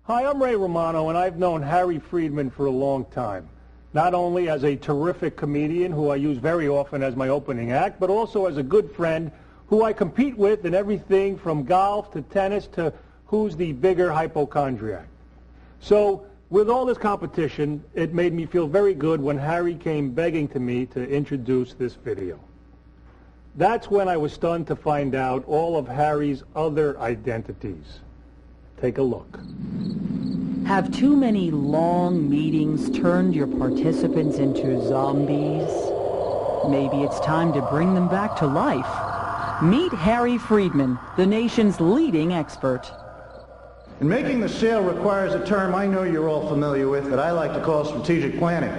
Hi, I'm Ray Romano, and I've known Harry Freedman for a long time. Not only as a terrific comedian who I use very often as my opening act, but also as a good friend who I compete with in everything from golf to tennis to who's the bigger hypochondriac. So with all this competition, it made me feel very good when Harry came begging to me to introduce this video. That's when I was stunned to find out all of Harry's other identities. Take a look. Have too many long meetings turned your participants into zombies? Maybe it's time to bring them back to life. Meet Harry Freedman, the nation's leading expert. And making the sale requires a term I know you're all familiar with that I like to call strategic planning.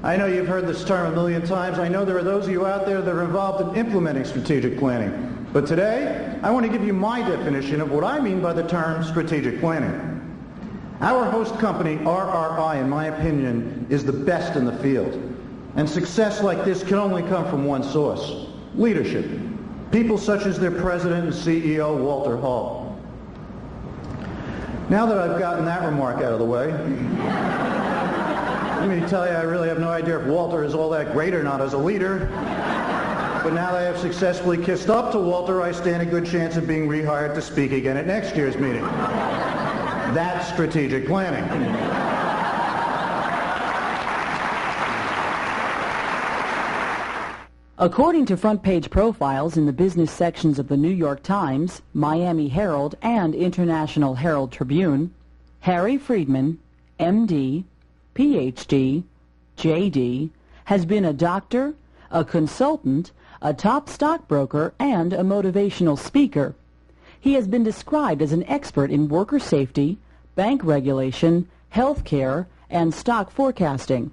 I know you've heard this term a million times. I know there are those of you out there that are involved in implementing strategic planning. But today, I want to give you my definition of what I mean by the term strategic planning. Our host company, RRI, in my opinion, is the best in the field. And success like this can only come from one source: leadership. People such as their president and CEO, Walter Hall. Now that I've gotten that remark out of the way, let me tell you, I really have no idea if Walter is all that great or not as a leader. But now that I have successfully kissed up to Walter, I stand a good chance of being rehired to speak again at next year's meeting. That's strategic planning. According to front-page profiles in the business sections of the New York Times, Miami Herald, and International Herald Tribune, Harry Freedman, M.D., Ph.D., J.D., has been a doctor, a consultant, a top stockbroker, and a motivational speaker. He has been described as an expert in worker safety, bank regulation, health care, and stock forecasting.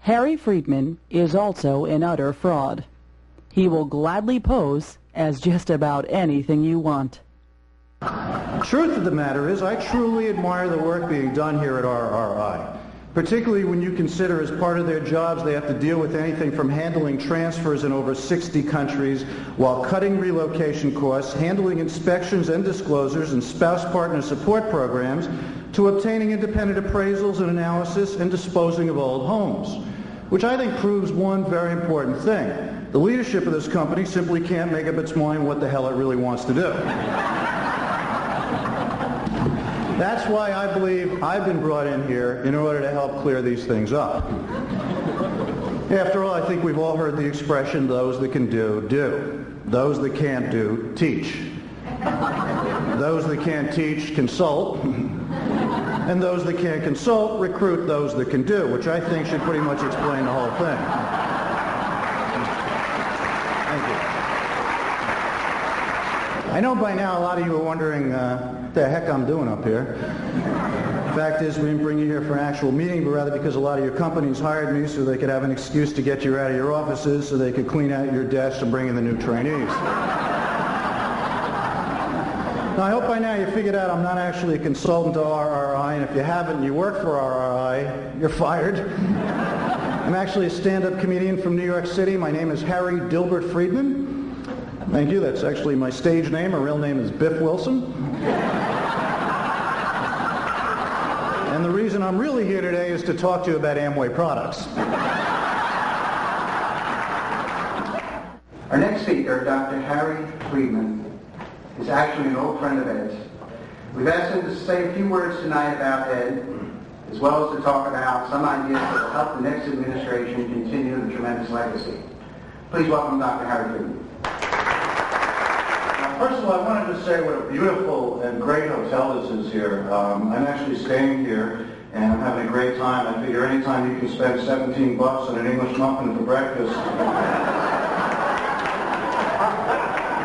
Harry Freedman is also an utter fraud. He will gladly pose as just about anything you want. Truth of the matter is, I truly admire the work being done here at RRI. Particularly when you consider as part of their jobs they have to deal with anything from handling transfers in over 60 countries while cutting relocation costs, handling inspections and disclosures and spouse partner support programs, to obtaining independent appraisals and analysis and disposing of old homes. Which I think proves one very important thing. The leadership of this company simply can't make up its mind what the hell it really wants to do. That's why I believe I've been brought in here in order to help clear these things up. After all, I think we've all heard the expression, those that can do, do. Those that can't do, teach. Those that can't teach, consult. And those that can't consult, recruit those that can do, which I think should pretty much explain the whole thing. Thank you. I know by now a lot of you are wondering what the heck I'm doing up here. The fact is, we didn't bring you here for an actual meeting, but rather because a lot of your companies hired me so they could have an excuse to get you out of your offices so they could clean out your desks and bring in the new trainees. Now, I hope by now you figured out I'm not actually a consultant to RRI, and if you haven't and you work for RRI, you're fired. I'm actually a stand-up comedian from New York City. My name is Harry Dilbert Freedman. Thank you. That's actually my stage name. My real name is Biff Wilson. And the reason I'm really here today is to talk to you about Amway products. Our next speaker, Dr. Harry Freedman, is actually an old friend of Ed's. We've asked him to say a few words tonight about Ed, as well as to talk about some ideas that will help the next administration continue the tremendous legacy. Please welcome Dr. Harry Freedman. First of all, I wanted to say what a beautiful and great hotel this is here. I'm actually staying here, and I'm having a great time. I figure anytime you can spend $17 on an English muffin for breakfast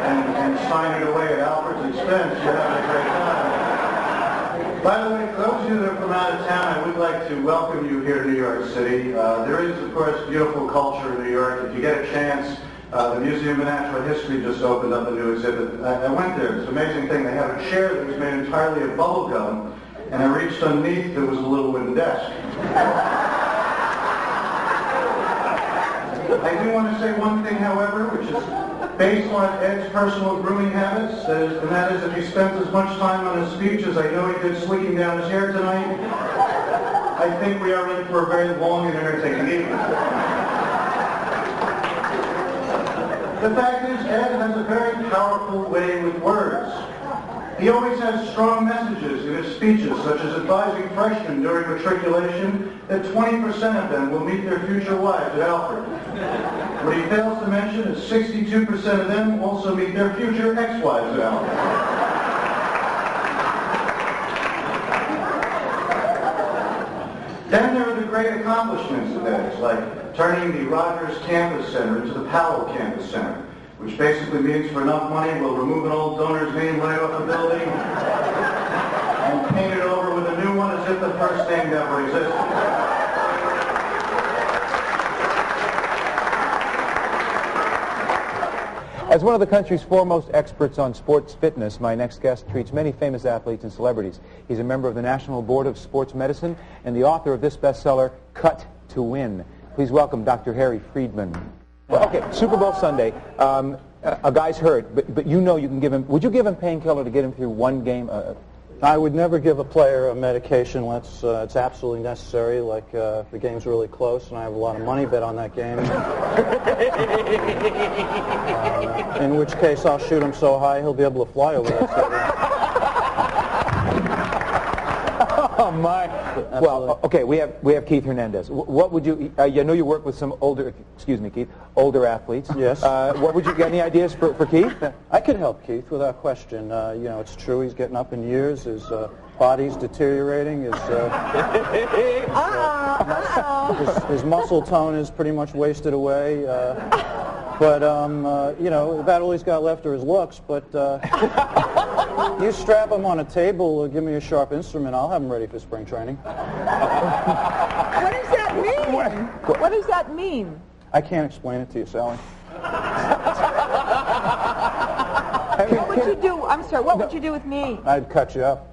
and sign it away at Alfred's expense, you're having a great time. By the way, for those of you that are from out of town, I would like to welcome you here to New York City. There is, of course, beautiful culture in New York. If you get a chance, the Museum of Natural History just opened up a new exhibit. I went there. It's an amazing thing. They have a chair that was made entirely of bubble gum, and I reached underneath. There was a little wooden desk. I do want to say one thing, however, which is based on Ed's personal grooming habits, and that is if he spent as much time on his speech as I know he did slicking down his hair tonight, I think we are in for a very long and entertaining evening. The fact is, Ed has a very powerful way with words. He always has strong messages in his speeches, such as advising freshmen during matriculation that 20% of them will meet their future wives at Alfred. What he fails to mention is 62% of them also meet their future ex-wives at Alfred. Then there are the great accomplishments of Ed's, like turning the Rogers Campus Center into the Powell Campus Center, which basically means for enough money we'll remove an old donor's name right off the building and paint it over with a new one as if the first name never existed. As one of the country's foremost experts on sports fitness, my next guest treats many famous athletes and celebrities. He's a member of the National Board of Sports Medicine and the author of this bestseller, Cut to Win. Please welcome Dr. Harry Freedman. Well, okay, Super Bowl Sunday. A guy's hurt, but you know you can give him... Would you give him painkiller to get him through one game? I would never give a player a medication unless it's absolutely necessary, like if the game's really close and I have a lot of money bet on that game. In which case I'll shoot him so high he'll be able to fly over that stadium. Oh my! Well, okay, we have Keith Hernandez. What would you? I know you work with some older, excuse me, Keith, older athletes. Yes. What would you got any ideas for Keith? I could help Keith without question. You know, it's true he's getting up in years. His body's deteriorating. His muscle tone is pretty much wasted away. But you know, about all he's got left are his looks. But you strap him on a table or give me a sharp instrument, I'll have him ready for spring training. What does that mean? What does that mean? I can't explain it to you, Sally. What would you do? I'm sorry, what would you do with me? I'd cut you up.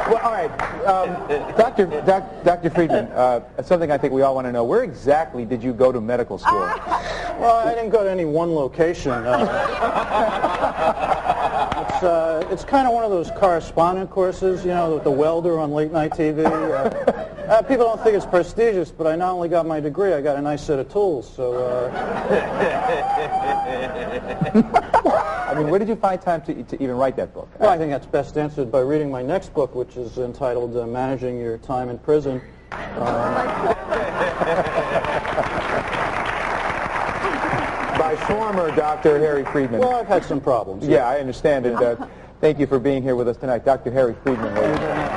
Well, all right, Dr. Freedman, something I think we all want to know, where exactly did you go to medical school? Well, I didn't go to any one location. It's kind of one of those correspondent courses, you know, with the welder on late night TV. People don't think it's prestigious, but I not only got my degree, I got a nice set of tools, so... I mean, where did you find time to even write that book? Well, I think that's best answered by reading my next book, which is entitled Managing Your Time in Prison. By former Dr. Harry Freedman. Well, I've had some problems. Yeah, I understand, and thank you for being here with us tonight. Dr. Harry Freedman, ladies and gentlemen.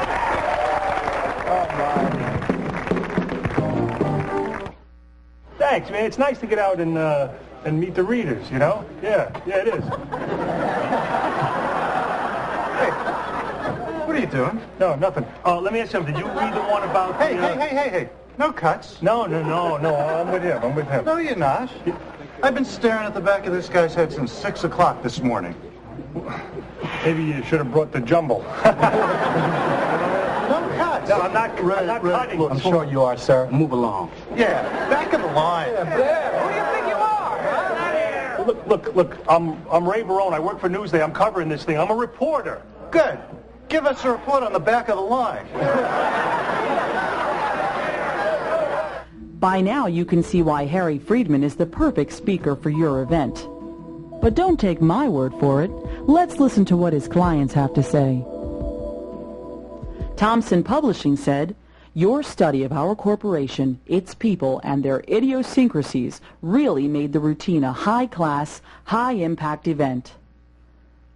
Thanks, man. It's nice to get out and meet the readers, you know? Yeah, it is. Hey, what are you doing? No, nothing. Let me ask you something. Did you read the one about Hey. No cuts. No, I'm with him. No, you're not. I've been staring at the back of this guy's head since 6 o'clock this morning. Maybe you should have brought the jumble. No cuts. No, I'm not cutting. Look, I'm sure you are, sir. Move along. Yeah, back of the line. Who do you think you are? Huh? Look, I'm Ray Barone. I work for Newsday. I'm covering this thing. I'm a reporter. Good. Give us a report on the back of the line. By now, you can see why Harry Freedman is the perfect speaker for your event. But don't take my word for it. Let's listen to what his clients have to say. Thomson Publishing said, "Your study of our corporation, its people, and their idiosyncrasies really made the routine a high-class, high-impact event."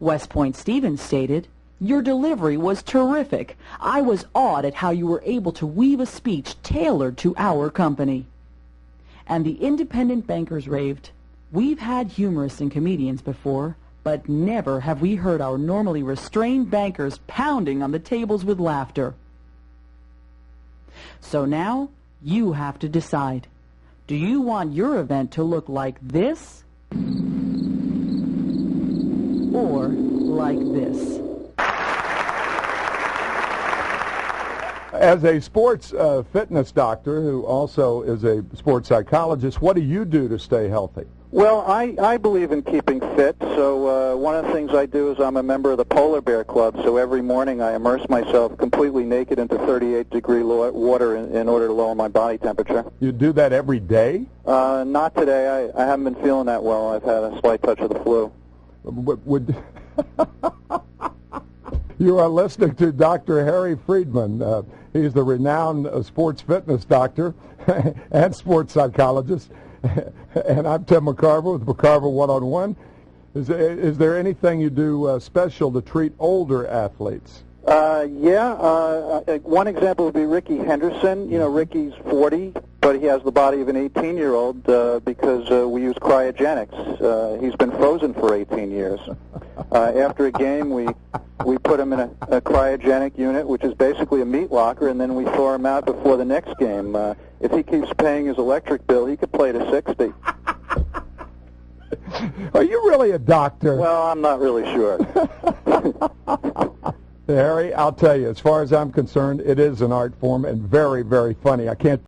West Point Stevens stated, "Your delivery was terrific. I was awed at how you were able to weave a speech tailored to our company." And the independent bankers raved, "We've had humorists and comedians before, but never have we heard our normally restrained bankers pounding on the tables with laughter." So now, you have to decide. Do you want your event to look like this? Or like this? As a sports fitness doctor who also is a sports psychologist, what do you do to stay healthy? Well, I believe in keeping fit, so one of the things I do is I'm a member of the Polar Bear Club, so every morning I immerse myself completely naked into 38-degree water in order to lower my body temperature. You do that every day? Not today. I haven't been feeling that well. I've had a slight touch of the flu. You are listening to Dr. Harry Freedman. He's the renowned sports fitness doctor and sports psychologist. And I'm Tim McCarver with McCarver One-on-One. Is there anything you do special to treat older athletes? One example would be Ricky Henderson. You know, Ricky's 40, but he has the body of an 18-year-old because we use cryogenics. He's been frozen for 18 years. After a game, we put him in a cryogenic unit, which is basically a meat locker, and then we thaw him out before the next game. If he keeps paying his electric bill, he could play to 60. Are you really a doctor? Well, I'm not really sure. Harry, I'll tell you, as far as I'm concerned, it is an art form and very, very funny. I can't